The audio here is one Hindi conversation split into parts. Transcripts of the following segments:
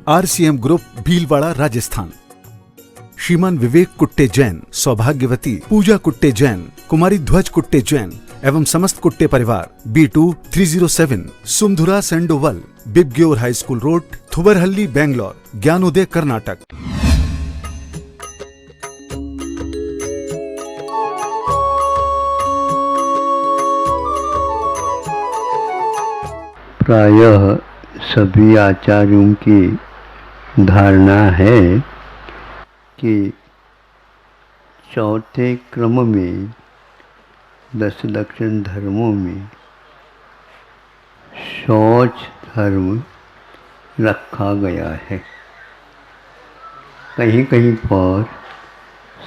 RCM group, Bhilwara, Rajasthan. श्रीमान विवेक कुट्टे जैन, सौभाग्यवती पूजा कुट्टे जैन, कुमारी ध्वज कुट्टे जैन एवं समस्त कुट्टे परिवार, B2 307 Sumadhura Sandoval, Vibgyor high school road, Thubarahalli, Bangalore, Gyanodaya, Karnataka. प्रायः सभी आचार्यों की धारणा है कि चौथे क्रम में 10 दक्षिण धर्मों में शौच धर्म रखा गया है। कहीं कहीं पर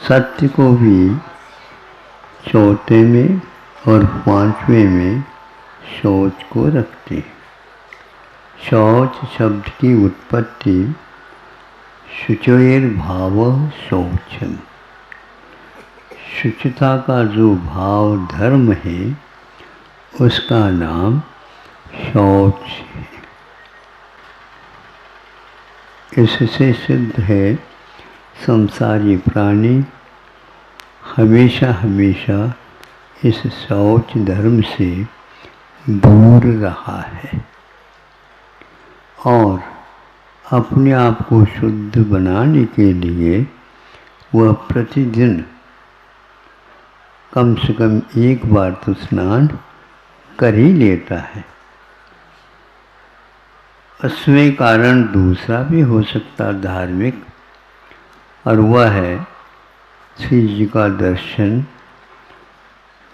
सत्य को भी चौथे में और 5वें में शौच को रखते हैं। शौच शब्द की उत्पत्ति शुचेर भाव शौचम, शुचिता का जो भाव धर्म है उसका नाम शौच है। इससे सिद्ध है संसारी प्राणी हमेशा हमेशा इस शौच धर्म से दूर रहा है और अपने आप को शुद्ध बनाने के लिए वह प्रतिदिन कम से कम एक बार तो स्नान कर ही लेता है। उसमें कारण दूसरा भी हो सकता धार्मिक, और वह है श्री जी का दर्शन,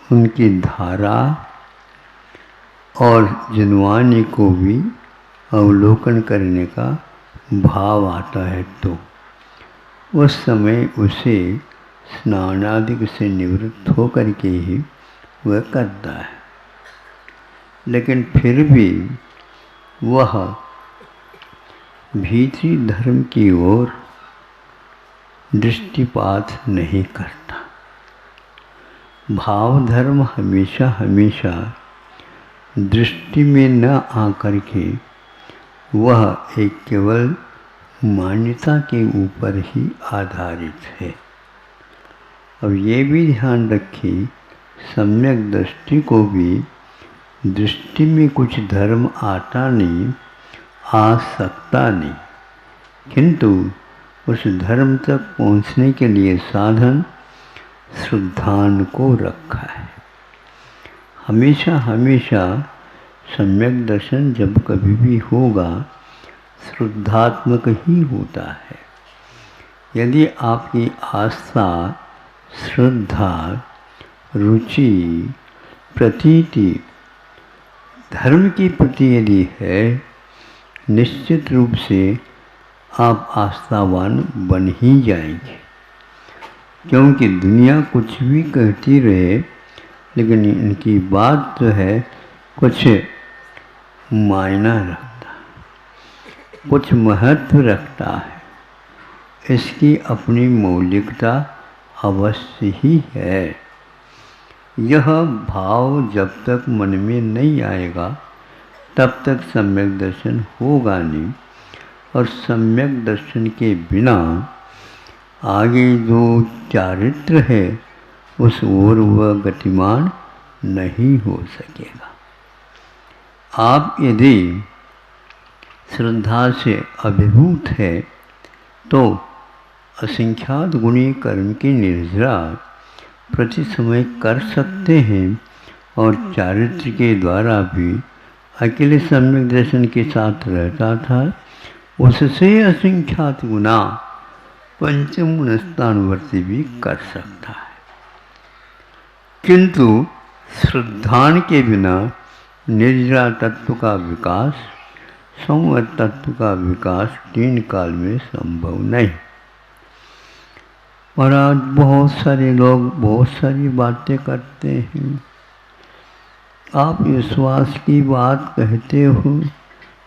उनकी धारा और जनवानी को भी अवलोकन करने का भाव आता है, तो उस समय उसे स्नानादि से निवृत्त होकर के ही वह करता है। लेकिन फिर भी वह भीतरी धर्म की ओर दृष्टिपात नहीं करता। भाव धर्म हमेशा हमेशा दृष्टि में न आकर के वह एक केवल मान्यता के ऊपर ही आधारित है। अब ये भी ध्यान रखें, सम्यक दृष्टि को भी दृष्टि में कुछ धर्म आता नहीं, आ सकता नहीं, किंतु उस धर्म तक पहुँचने के लिए साधन श्रद्धान को रखा है। हमेशा हमेशा सम्यक दर्शन जब कभी भी होगा श्रद्धात्मक ही होता है। यदि आपकी आस्था, श्रद्धा, रुचि, प्रतीति धर्म के प्रति यदि है, निश्चित रूप से आप आस्थावान बन ही जाएंगे। क्योंकि दुनिया कुछ भी कहती रहे, लेकिन इनकी बात तो है कुछ मायना रखता है, कुछ महत्व रखता है। इसकी अपनी मौलिकता अवश्य ही है। यह भाव जब तक मन में नहीं आएगा तब तक सम्यक दर्शन होगा नहीं, और सम्यक दर्शन के बिना आगे जो चारित्र है उस ओर वह गतिमान नहीं हो सकेगा। आप यदि श्रद्धा से अभिभूत है तो असंख्यात गुणी कर्म की निर्जरा प्रति समय कर सकते हैं, और चारित्र के द्वारा भी अकेले सम्यक दर्शन के साथ रहता था, उससे असंख्यात गुना पंचम स्थानुवर्ती भी कर सकता है। किंतु श्रद्धान के बिना निर्जरा तत्व का विकास, संवर तत्व का विकास 3 काल में संभव नहीं। और आज बहुत सारे लोग बहुत सारी बातें करते हैं। आप विश्वास की बात कहते हो,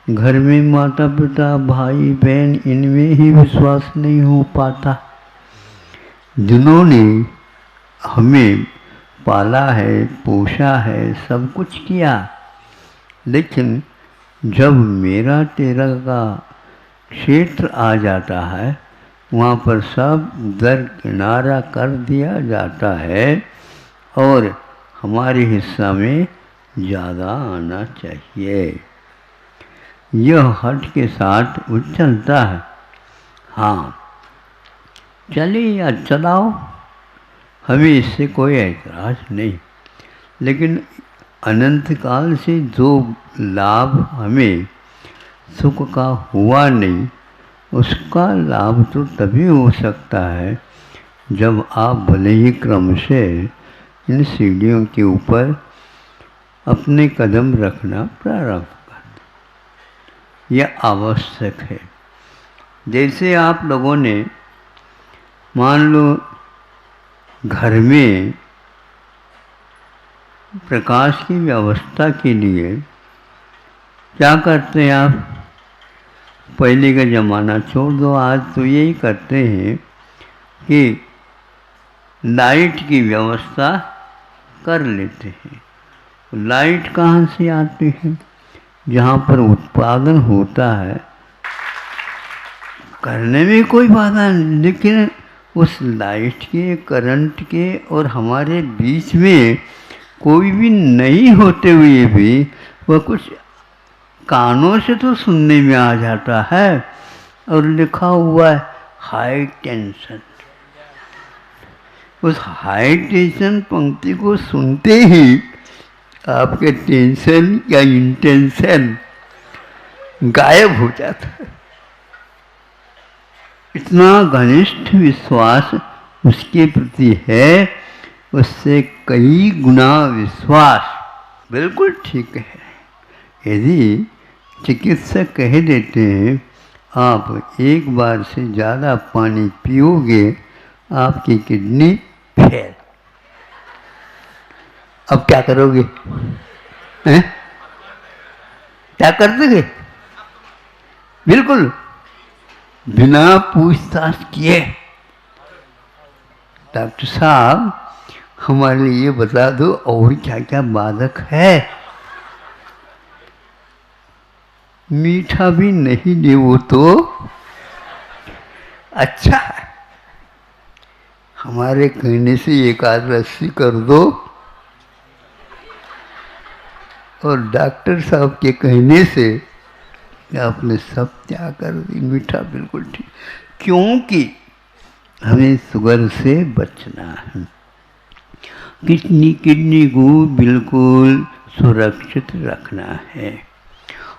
घर में माता पिता भाई बहन इनमें ही विश्वास नहीं हो पाता। जिन्होंने हमें पाला है, पोषा है, सब कुछ किया, लेकिन जब मेरा तेरा का क्षेत्र आ जाता है, वहाँ पर सब दरकिनारा कर दिया जाता है और हमारे हिस्सा में ज़्यादा आना चाहिए। यह हट के साथ वो चलता है। हाँ, चलिए या चलाओ, हमें इससे कोई ऐतराज़ नहीं, लेकिन अनंत काल से जो लाभ हमें सुख का हुआ नहीं, उसका लाभ तो तभी हो सकता है जब आप भले ही क्रम से इन सीढ़ियों के ऊपर अपने कदम रखना प्रारंभ कर। यह आवश्यक है। जैसे आप लोगों ने मान लो घर में प्रकाश की व्यवस्था के लिए क्या करते हैं आप? पहले का ज़माना छोड़ दो, आज तो यही करते हैं कि लाइट की व्यवस्था कर लेते हैं। लाइट कहाँ से आती है? जहाँ पर उत्पादन होता है, करने में कोई बाधा नहीं, लेकिन उस लाइट के, करंट के और हमारे बीच में कोई भी नहीं होते हुए भी वह कुछ कानों से तो सुनने में आ जाता है और लिखा हुआ है हाई टेंशन। उस हाई टेंशन पंक्ति को सुनते ही आपके टेंशन या इंटेंशन गायब हो जाता है। इतना घनिष्ठ विश्वास उसके प्रति है, उससे कई गुना विश्वास। बिल्कुल ठीक है। यदि चिकित्सक कह देते हैं आप एक बार से ज़्यादा पानी पियोगे आपकी किडनी फेल, अब क्या करोगे? हैं? क्या कर दोगे? बिल्कुल बिना पूछताछ किए, डॉक्टर साहब हमारे लिए ये बता दो और क्या क्या बाधक है। मीठा भी नहीं ले वो तो अच्छा है। हमारे कहने से एक आध लस्सी कर दो और डॉक्टर साहब के कहने से आपने सब त्याग कर दी। मीठा बिल्कुल ठीक, क्योंकि हमें शुगर से बचना है। किडनी को बिल्कुल सुरक्षित रखना है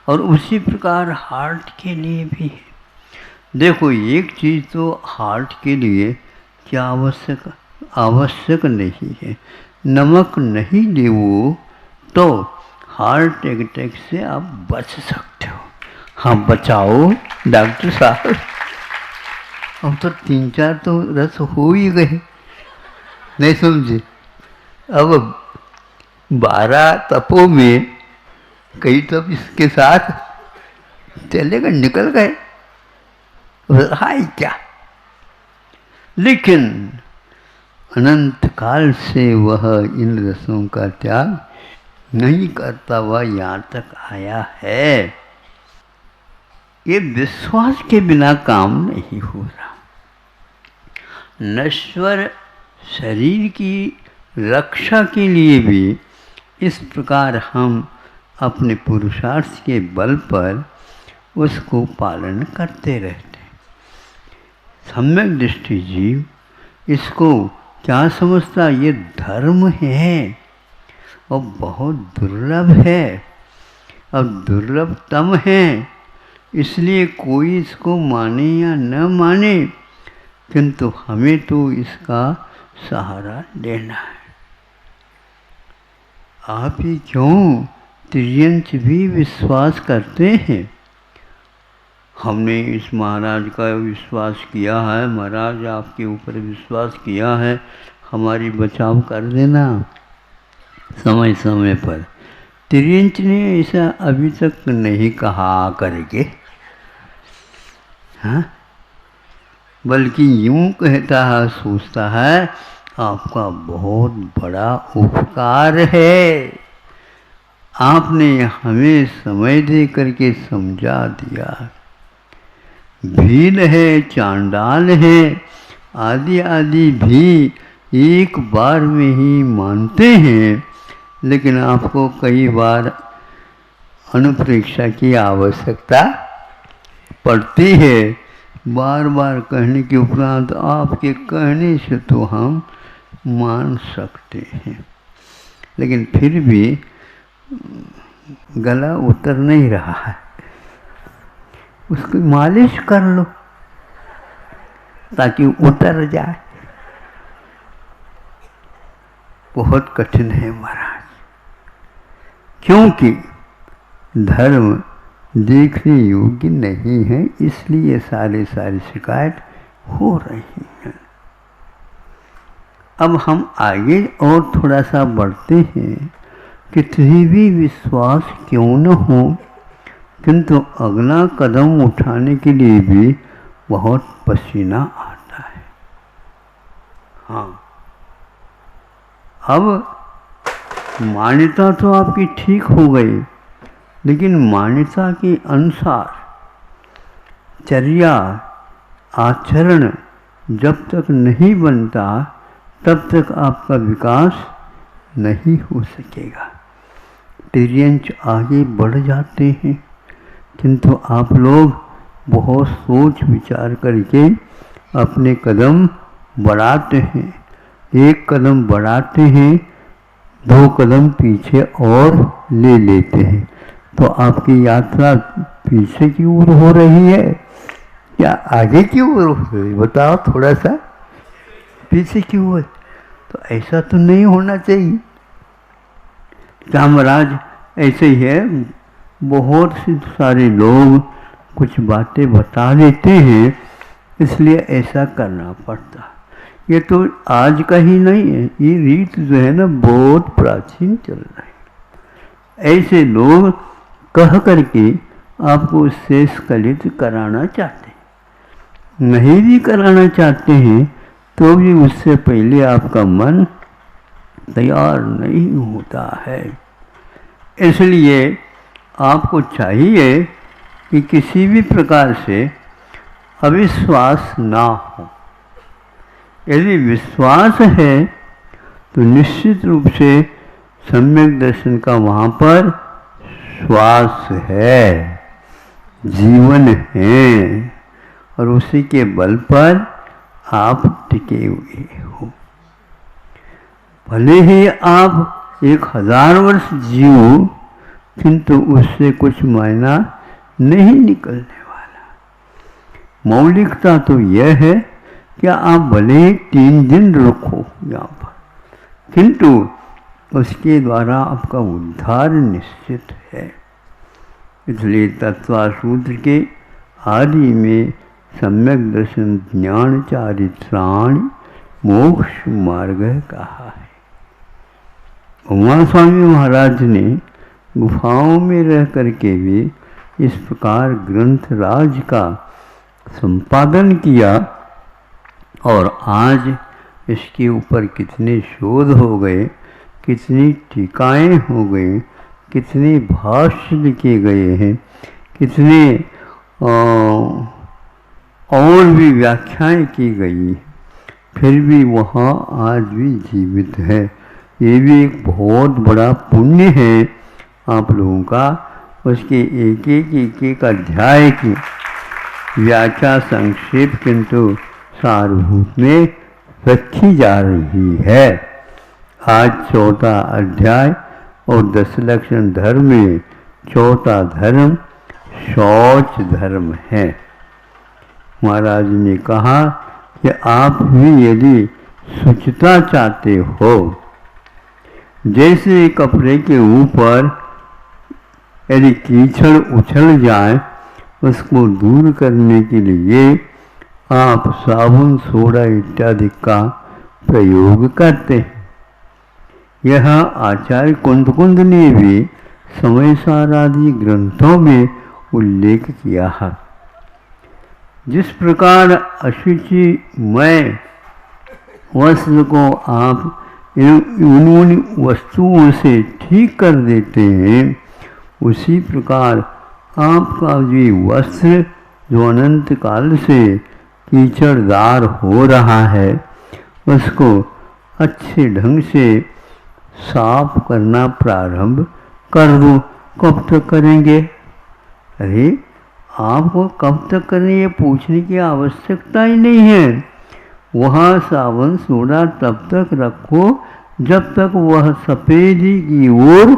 और उसी प्रकार हार्ट के लिए भी है। देखो एक चीज़ तो हार्ट के लिए क्या आवश्यक नहीं है, नमक नहीं लेवो तो हार्ट अटैक से आप बच सकते हो। हाँ बचाओ डॉक्टर साहब, अब तो 3-4 तो रस हो ही गए, नहीं समझे? अब 12 तपों में कई तप इसके साथ चले गए, निकल गए, रहा ही क्या। लेकिन अनंत काल से वह इन रसों का त्याग नहीं करता हुआ यहाँ तक आया है। ये विश्वास के बिना काम नहीं हो रहा। नश्वर शरीर की रक्षा के लिए भी इस प्रकार हम अपने पुरुषार्थ के बल पर उसको पालन करते रहते। सम्यक दृष्टि जीव इसको क्या समझता? ये धर्म है और बहुत दुर्लभ है और दुर्लभतम है, इसलिए कोई इसको माने या न माने, किंतु हमें तो इसका सहारा लेना है। आप ही क्यों त्रियंच भी विश्वास करते हैं। हमने इस महाराज का विश्वास किया है, महाराज आपके ऊपर विश्वास किया है, हमारी बचाव कर देना समय समय पर। त्रियंच ने ऐसा अभी तक नहीं कहा करके, हाँ, बल्कि यूं कहता है, सोचता है आपका बहुत बड़ा उपकार है, आपने हमें समय दे करके समझा दिया। भील है, चांडाल है आदि आदि भी एक बार में ही मानते हैं, लेकिन आपको कई बार अनुप्रेक्षा की आवश्यकता पड़ती है। बार बार कहने के उपरांत आपके कहने से तो हम मान सकते हैं, लेकिन फिर भी गला उतर नहीं रहा है, उसकी मालिश कर लो ताकि उतर जाए। बहुत कठिन है महाराज, क्योंकि धर्म देखने योग्य नहीं है, इसलिए सारी शिकायत हो रही है। अब हम आगे और थोड़ा सा बढ़ते हैं। कितनी भी विश्वास क्यों न हो, किंतु अगला कदम उठाने के लिए भी बहुत पसीना आता है। हाँ, अब मान्यता तो आपकी ठीक हो गई, लेकिन मान्यता के अनुसार चर्या आचरण जब तक नहीं बनता तब तक आपका विकास नहीं हो सकेगा। तिर्यंच आगे बढ़ जाते हैं, किंतु आप लोग बहुत सोच विचार करके अपने कदम बढ़ाते हैं। एक कदम बढ़ाते हैं, 2 कदम पीछे और ले लेते हैं, तो आपकी यात्रा पीछे की ओर हो रही है या आगे की ओर हो रही है? बताओ थोड़ा सा। पीछे की ओर। तो ऐसा तो नहीं होना चाहिए। क्या महाराज ऐसे ही है? बहुत से सारे लोग कुछ बातें बता देते हैं, इसलिए ऐसा करना पड़ता। ये तो आज का ही नहीं है, ये रीत जो है ना बहुत प्राचीन चल रही है। ऐसे लोग कह करके आपको शेष कलित कराना चाहते हैं। नहीं भी कराना चाहते हैं तो भी उससे पहले आपका मन तैयार नहीं होता है। इसलिए आपको चाहिए कि किसी भी प्रकार से अविश्वास ना हो। यदि विश्वास है तो निश्चित रूप से सम्यक दर्शन का वहाँ पर श्वास है, जीवन है, और उसी के बल पर आप टिके हुए हो। भले ही आप 1000 वर्ष जियो, किंतु उससे कुछ मायना नहीं निकलने वाला। मौलिकता तो यह है कि आप भले ही 3 दिन रुको यहाँ पर, किंतु उसके द्वारा आपका उद्धार निश्चित है। इसलिए तत्वासूत्र के आदि में सम्यक दर्शन ज्ञान चारित्राणि मोक्ष मार्ग कहा है। उमा स्वामी महाराज ने गुफाओं में रह करके भी इस प्रकार ग्रंथराज का संपादन किया, और आज इसके ऊपर कितने शोध हो गए, कितनी टीकाएँ हो गई, कितने भाष्य लिखे गए हैं, कितने और भी व्याख्याएं की गई, फिर भी वहाँ आज भी जीवित है। ये भी एक बहुत बड़ा पुण्य है आप लोगों का। उसके एक अध्याय की व्याख्या संक्षेप किंतु सारभूत में रखी जा रही है। आज 4था अध्याय और 10 लक्षण धर्म में 4था धर्म शौच धर्म है। महाराज ने कहा कि आप भी यदि शुचिता चाहते हो, जैसे कपड़े के ऊपर यदि कीचड़ उछल जाए, उसको दूर करने के लिए आप साबुन सोडा इत्यादि का प्रयोग करते हैं। यह आचार्य कुंद ने भी समय सार आदि ग्रंथों में उल्लेख किया है। जिस प्रकार अशुचिमय वस्त्र को आप उन वस्तुओं से ठीक कर देते हैं, उसी प्रकार आपका जो वस्त्र जो अनंत काल से कीचड़दार हो रहा है उसको अच्छे ढंग से साफ करना प्रारंभ कर दो। कब तक करेंगे? अरे आपको कब तक करें ये पूछने की आवश्यकता ही नहीं है। वहाँ साबुन सोडा तब तक रखो जब तक वह सफ़ेदी की ओर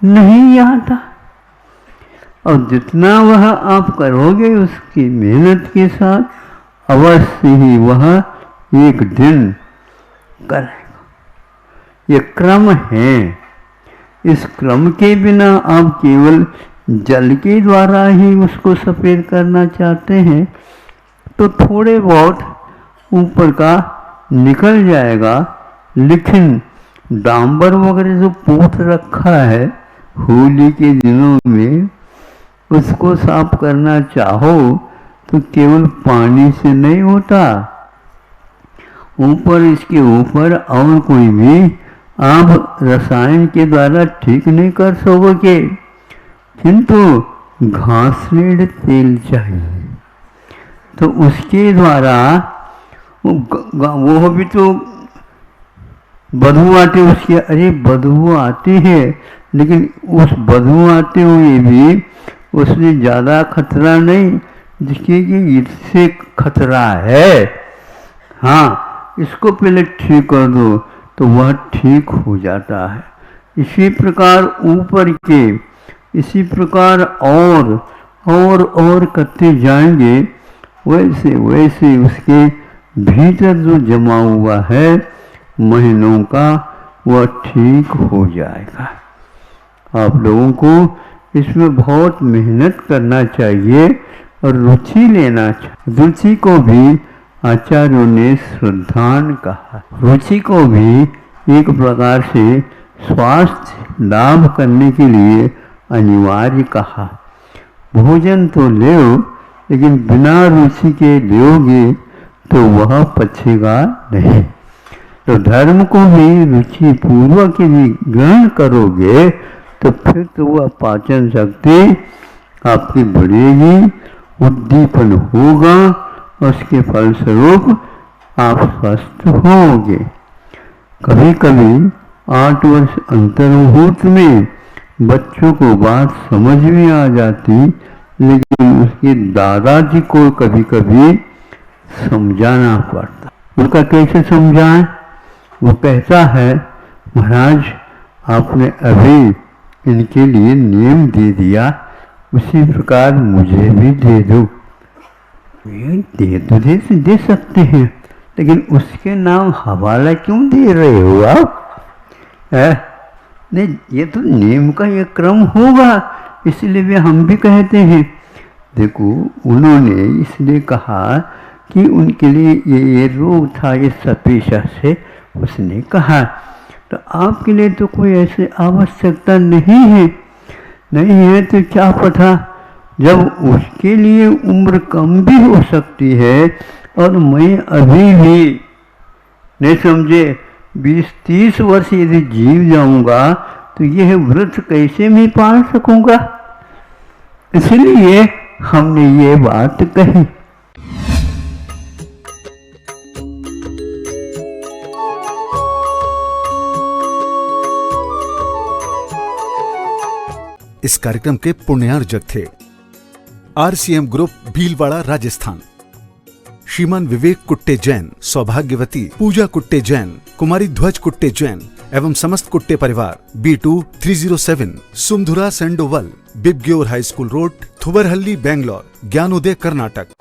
नहीं आता, और जितना वह आप करोगे उसकी मेहनत के साथ अवश्य ही वह एक दिन करेगा। ये क्रम है। इस क्रम के बिना आप केवल जल के द्वारा ही उसको सफ़ेद करना चाहते हैं तो थोड़े बहुत ऊपर का निकल जाएगा, लेकिन डांबर वगैरह जो पोत रखा है होली के दिनों में उसको साफ करना चाहो तो केवल पानी से नहीं होता, ऊपर इसके ऊपर और कोई भी आप रसायन के द्वारा ठीक नहीं कर सकोगे। किंतु घासलेट तेल चाहिए तो उसके द्वारा वो भी तो बदबू आती है उसकी। अरे बदबू आती है, लेकिन उस बदबू आते हुए भी उसमें ज़्यादा खतरा नहीं जिसके कि इससे खतरा है। हाँ, इसको पहले ठीक कर दो तो वह ठीक हो जाता है। इसी प्रकार ऊपर के इसी प्रकार और करते जाएंगे, वैसे वैसे उसके भीतर जो जमा हुआ है महीनों का वह ठीक हो जाएगा। आप लोगों को इसमें बहुत मेहनत करना चाहिए और रुचि लेना चाहिए। रुचि को भी आचार्यों ने श्रद्धान कहा। रुचि को भी एक प्रकार से स्वास्थ्य लाभ करने के लिए अनिवार्य कहा। भोजन तो लो, लेकिन बिना रुचि के लोगे तो वह पचेगा नहीं। तो धर्म को भी रुचि पूर्वक यदि ग्रहण करोगे तो फिर तो वह पाचन शक्ति आपकी बढ़ेगी, उद्दीपन होगा, उसके फलस्वरूप आप स्वस्थ होंगे। कभी कभी 8 वर्ष अंतर्मुहूर्त में बच्चों को बात समझ में आ जाती, लेकिन उसके दादाजी को कभी कभी समझाना पड़ता। उनका कैसे समझाएं? वो कहता है, महाराज आपने अभी इनके लिए नियम दे दिया, उसी प्रकार मुझे भी दे दो। ये दे सकते हैं, लेकिन उसके नाम हवाला क्यों दे रहे हो आप? नहीं, ये तो नियम का ये क्रम होगा, इसलिए भी हम भी कहते हैं। देखो, उन्होंने इसलिए कहा कि उनके लिए ये रोग था, ये सपेशा से उसने कहा, तो आपके लिए तो कोई ऐसी आवश्यकता नहीं है तो क्या पता जब उसके लिए उम्र कम भी हो सकती है और मैं अभी भी नहीं समझे 20-30 वर्ष यदि जीव जाऊंगा तो यह व्रत कैसे मैं पाल सकूंगा? इसलिए हमने ये बात कही। इस कार्यक्रम के पुण्यार्जक थे RCM ग्रुप, भीलवाड़ा, राजस्थान। श्रीमान विवेक कुट्टे जैन, सौभाग्यवती पूजा कुट्टे जैन, कुमारी ध्वज कुट्टे जैन एवं समस्त कुट्टे परिवार, B2 307, Sumadhura Sandoval, Vibgyor high school road, Thubarahalli, Bangalore, Gyanodaya, Karnataka.